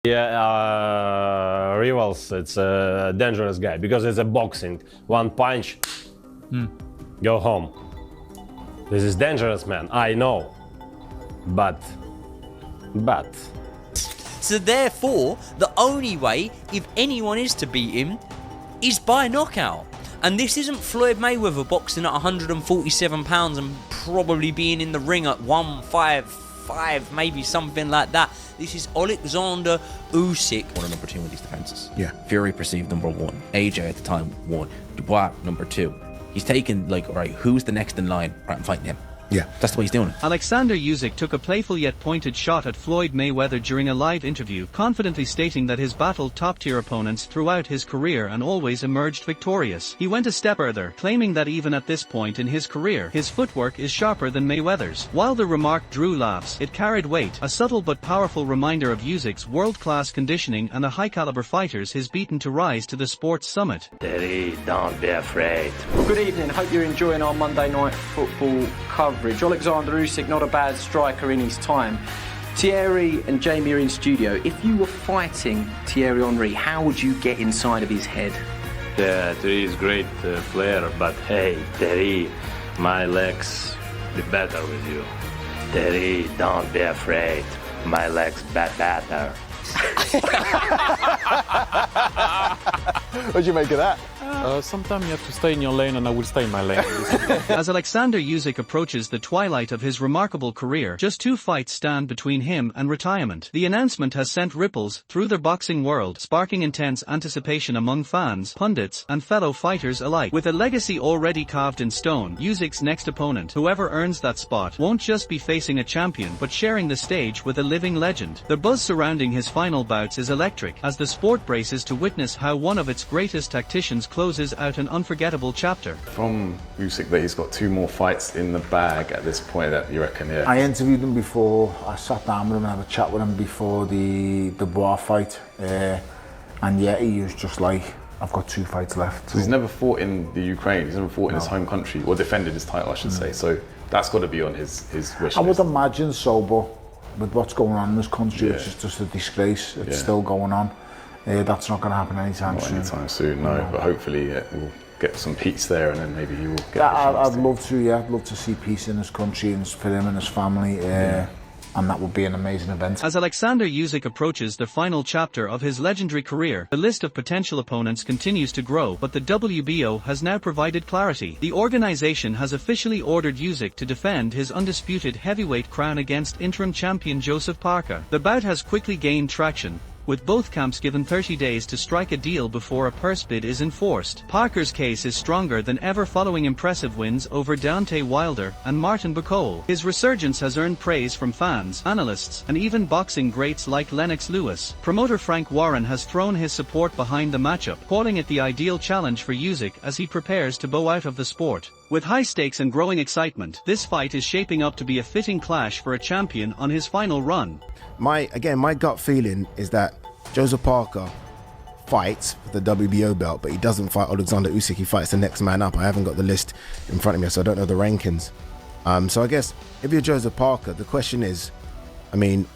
Yeah, rivals, it's a dangerous guy because it's a boxing. One punch, go home. This is dangerous, man. I know, but. So therefore, the only way, if anyone is to beat him, is by knockout. And this isn't Floyd Mayweather boxing at 147 pounds and probably being in the ring at 155, maybe something like that. This is Alexander Usyk. One of number 2 in these defenses. Yeah. Fury perceived number 1. AJ at the time 1. Dubois number 2. He's taken like, alright, who's the next in line? Right, I'm fighting him. Yeah. That's the way he's doing it. Alexander Usyk took a playful yet pointed shot at Floyd Mayweather during a live interview, confidently stating that his battled top-tier opponents throughout his career and always emerged victorious. He went a step further, claiming that even at this point in his career, his footwork is sharper than Mayweather's. While the remark drew laughs, it carried weight, a subtle but powerful reminder of Usyk's world-class conditioning and the high-caliber fighters he's beaten to rise to the sports summit. Daddy, don't be afraid. Well, good evening. Hope you're enjoying our Monday night football coverage. Alexander Usyk, not a bad striker in his time. Thierry and Jamie are in studio. If you were fighting Thierry Henry, how would you get inside of his head? Yeah, Terry is great player, but hey, Terry, my legs be better with you. Terry, don't be afraid. My legs better. What'd you make of that? Sometimes you have to stay in your lane, and I will stay in my lane. As Alexander Usyk approaches the twilight of his remarkable career, just 2 fights stand between him and retirement. The announcement has sent ripples through the boxing world, sparking intense anticipation among fans, pundits, and fellow fighters alike. With a legacy already carved in stone, Usyk's next opponent, whoever earns that spot, won't just be facing a champion but sharing the stage with a living legend. The buzz surrounding his final bouts is electric, as the sport braces to witness how one of its greatest tacticians closes out an unforgettable chapter. From Usyk, that he's got 2 more fights in the bag at this point, that you reckon, yeah? I interviewed him before. I sat down with him and had a chat with him before the Dubois fight. And yeah, he was just like, I've got 2 fights left. So he's never fought in the Ukraine, he's never fought in his home country, or defended his title, I should say. So that's got to be on his wish list. I would imagine so, but with what's going on in this country, Yeah. it's just a disgrace. It's Yeah. still going on. That's not going to happen anytime Not soon. anytime soon, no. But hopefully we'll get some peace there, and then maybe he will get the chance I'd love to, yeah. I'd love to see peace in his country and for him and his family. And that would be an amazing event. As Alexander Usyk approaches the final chapter of his legendary career, the list of potential opponents continues to grow, but the WBO has now provided clarity. The organization has officially ordered Usyk to defend his undisputed heavyweight crown against interim champion Joseph Parker. The bout has quickly gained traction, with both camps given 30 days to strike a deal before a purse bid is enforced. Parker's case is stronger than ever following impressive wins over Deontay Wilder and Martin Buchholz. His resurgence has earned praise from fans, analysts, and even boxing greats like Lennox Lewis. Promoter Frank Warren has thrown his support behind the matchup, calling it the ideal challenge for Usyk as he prepares to bow out of the sport. With high stakes and growing excitement, this fight is shaping up to be a fitting clash for a champion on his final run. My gut feeling is that Joseph Parker fights for the WBO belt, but he doesn't fight Alexander Usyk. He fights the next man up. I haven't got the list in front of me, so I don't know the rankings. So I guess if you're Joseph Parker, the question is, I mean,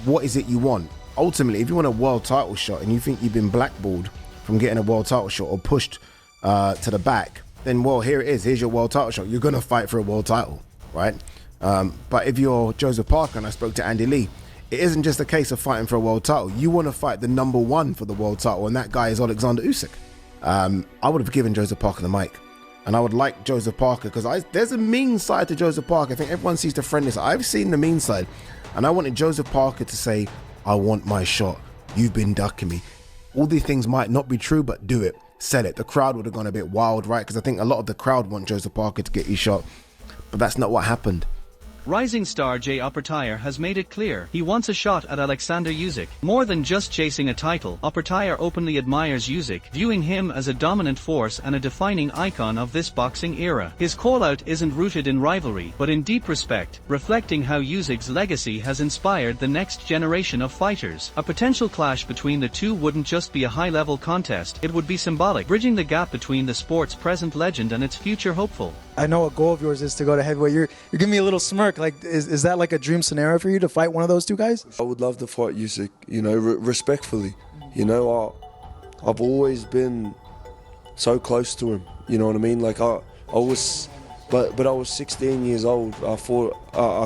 what is it you want? Ultimately, if you want a world title shot and you think you've been blackballed from getting a world title shot or pushed to the back, then, well, here it is. Here's your world title shot. You're going to fight for a world title, right? But if you're Joseph Parker, and I spoke to Andy Lee, it isn't just a case of fighting for a world title. You want to fight the number 1 for the world title, and that guy is Alexander Usyk. I would have given Joseph Parker the mic, and I would like Joseph Parker, because there's a mean side to Joseph Parker. I think everyone sees the friendly side. I've seen the mean side, and I wanted Joseph Parker to say, I want my shot. You've been ducking me. All these things might not be true, but do it. Sell it. The crowd would have gone a bit wild, right? Because I think a lot of the crowd want Joseph Parker to get his shot, but that's not what happened. Rising star Jay Oppertire has made it clear he wants a shot at Alexander Usyk. More than just chasing a title, Oppertire openly admires Usyk, viewing him as a dominant force and a defining icon of this boxing era. His call-out isn't rooted in rivalry, but in deep respect, reflecting how Usyk's legacy has inspired the next generation of fighters. A potential clash between the two wouldn't just be a high-level contest, it would be symbolic, bridging the gap between the sport's present legend and its future hopeful. I know a goal of yours is to go to heavyweight. You're giving me a little smirk. Like, is that like a dream scenario for you to fight one of those two guys? I would love to fight Usyk, you know, respectfully. You know, I've always been so close to him. You know what I mean? Like I was, but I was 16 years old. I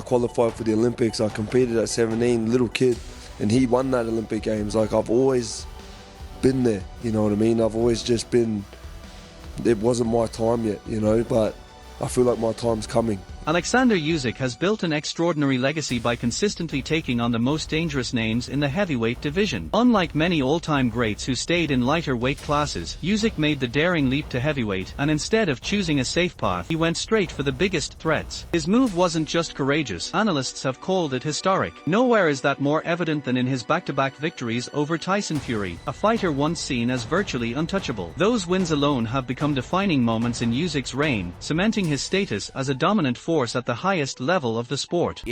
qualified for the Olympics. I competed at 17, little kid, and he won that Olympic Games. Like I've always been there. You know what I mean? I've always just been. It wasn't my time yet, you know, but I feel like my time's coming. Alexander Usyk has built an extraordinary legacy by consistently taking on the most dangerous names in the heavyweight division. Unlike many all-time greats who stayed in lighter weight classes, Usyk made the daring leap to heavyweight, and instead of choosing a safe path, he went straight for the biggest threats. His move wasn't just courageous, analysts have called it historic. Nowhere is that more evident than in his back-to-back victories over Tyson Fury, a fighter once seen as virtually untouchable. Those wins alone have become defining moments in Usyk's reign, cementing his status as a dominant force at the highest level of the sport.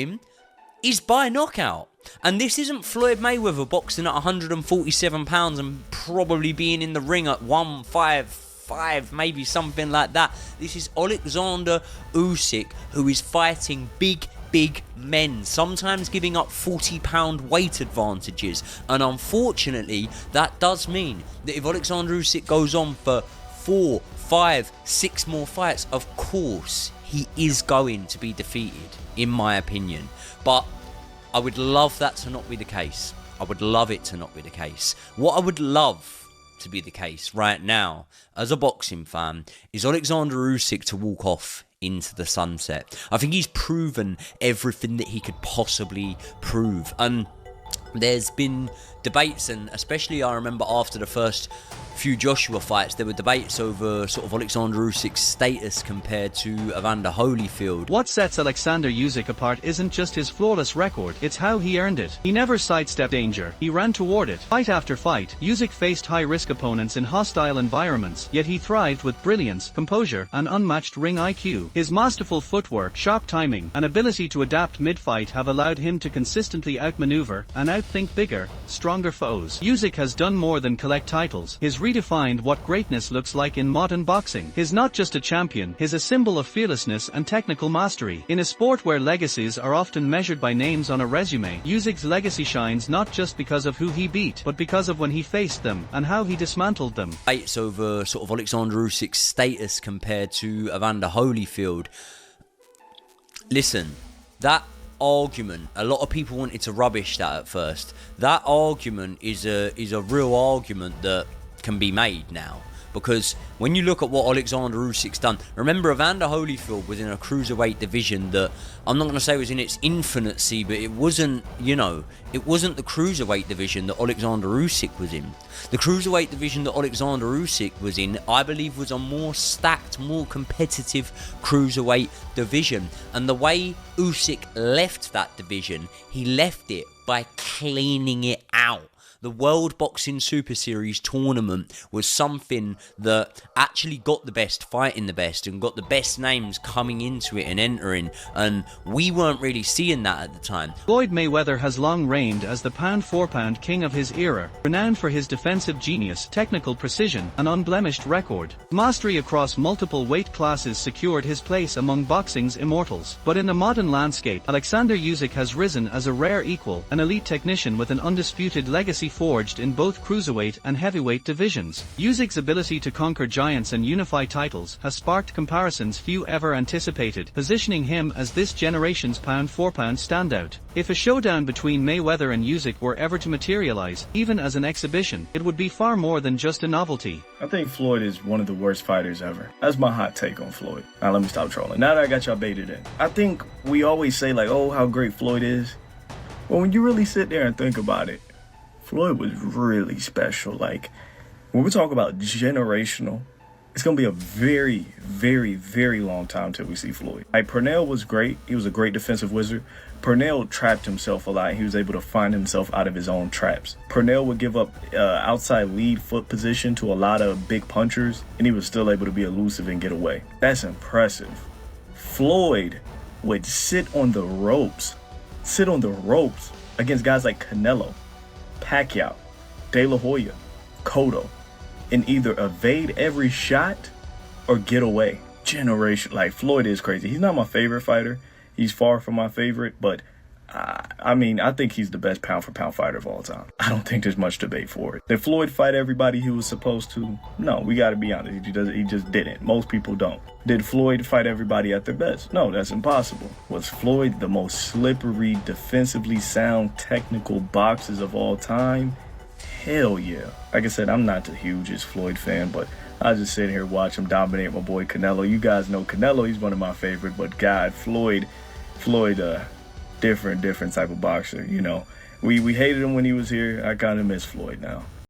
Is by knockout. And this isn't Floyd Mayweather boxing at 147 pounds and probably being in the ring at 155, maybe something like that. This is Alexander Usyk, who is fighting big men, sometimes giving up 40-pound weight advantages. And unfortunately, that does mean that if Alexander Usyk goes on for 4, 5, 6 more fights, of course he is going to be defeated, in my opinion. But I would love that to not be the case. I would love it to not be the case. What I would love to be the case right now, as a boxing fan, is Alexander Usyk to walk off into the sunset. I think he's proven everything that he could possibly prove. And there's been debates, and especially I remember after the first few Joshua fights, there were debates over sort of Alexander Usyk's status compared to Evander Holyfield. What sets Alexander Usyk apart isn't just his flawless record, it's how he earned it. He never sidestepped danger, he ran toward it. Fight after fight, Usyk faced high-risk opponents in hostile environments, yet he thrived with brilliance, composure, and unmatched ring IQ. His masterful footwork, sharp timing, and ability to adapt mid-fight have allowed him to consistently outmaneuver and outthink bigger, stronger foes. Usyk has done more than collect titles. His redefined what greatness looks like in modern boxing. He's not just a champion, he's a symbol of fearlessness and technical mastery. In a sport where legacies are often measured by names on a resume, Usyk's legacy shines not just because of who he beat, but because of when he faced them and how he dismantled them. It's over sort of Alexander Usyk's status compared to Evander Holyfield. Listen, that argument, a lot of people wanted to rubbish that at first. That argument is a real argument that can be made now, because when you look at what Alexander Usyk's done, remember Evander Holyfield was in a cruiserweight division that I'm not going to say was in its infancy, but it wasn't, you know, it wasn't the cruiserweight division that Alexander Usyk was in. The cruiserweight division that Alexander Usyk was in, I believe, was a more stacked, more competitive cruiserweight division. And the way Usyk left that division, he left it by cleaning it out. The World Boxing Super Series tournament was something that actually got the best fighting the best and got the best names coming into it and entering, and we weren't really seeing that at the time. Floyd Mayweather has long reigned as the pound-for-pound king of his era, renowned for his defensive genius, technical precision, and unblemished record. Mastery across multiple weight classes secured his place among boxing's immortals. But in the modern landscape, Alexander Usyk has risen as a rare equal, an elite technician with an undisputed legacy forged in both cruiserweight and heavyweight divisions. Usyk's ability to conquer giants and unify titles has sparked comparisons few ever anticipated, positioning him as this generation's pound-for-pound standout. If a showdown between Mayweather and Usyk were ever to materialize, even as an exhibition, it would be far more than just a novelty. I think Floyd is one of the worst fighters ever. That's my hot take on Floyd. Now let me stop trolling. Now that I got y'all baited in. I think we always say like, oh, how great Floyd is. Well, when you really sit there and think about it, Floyd was really special. Like, when we talk about generational, it's going to be a very, very, very long time till we see Floyd. Like, Pernell was great. He was a great defensive wizard. Pernell trapped himself a lot. He was able to find himself out of his own traps. Pernell would give up outside lead foot position to a lot of big punchers, and he was still able to be elusive and get away. That's impressive. Floyd would sit on the ropes against guys like Canelo, Pacquiao, De La Hoya, Cotto, and either evade every shot or get away. generation. Like, Floyd is crazy. He's not my favorite fighter. He's far from my favorite, but I mean, I think he's the best pound-for-pound fighter of all time. I don't think there's much debate for it. Did Floyd fight everybody he was supposed to? No, we got to be honest. He just didn't. Most people don't. Did Floyd fight everybody at their best? No, that's impossible. Was Floyd the most slippery, defensively sound, technical boxers of all time? Hell yeah. Like I said, I'm not the hugest Floyd fan, but I just sit here watch him dominate my boy Canelo. You guys know Canelo, he's one of my favorite, but God, Floyd, different type of boxer, you know. We hated him when he was here. I kind of miss Floyd now.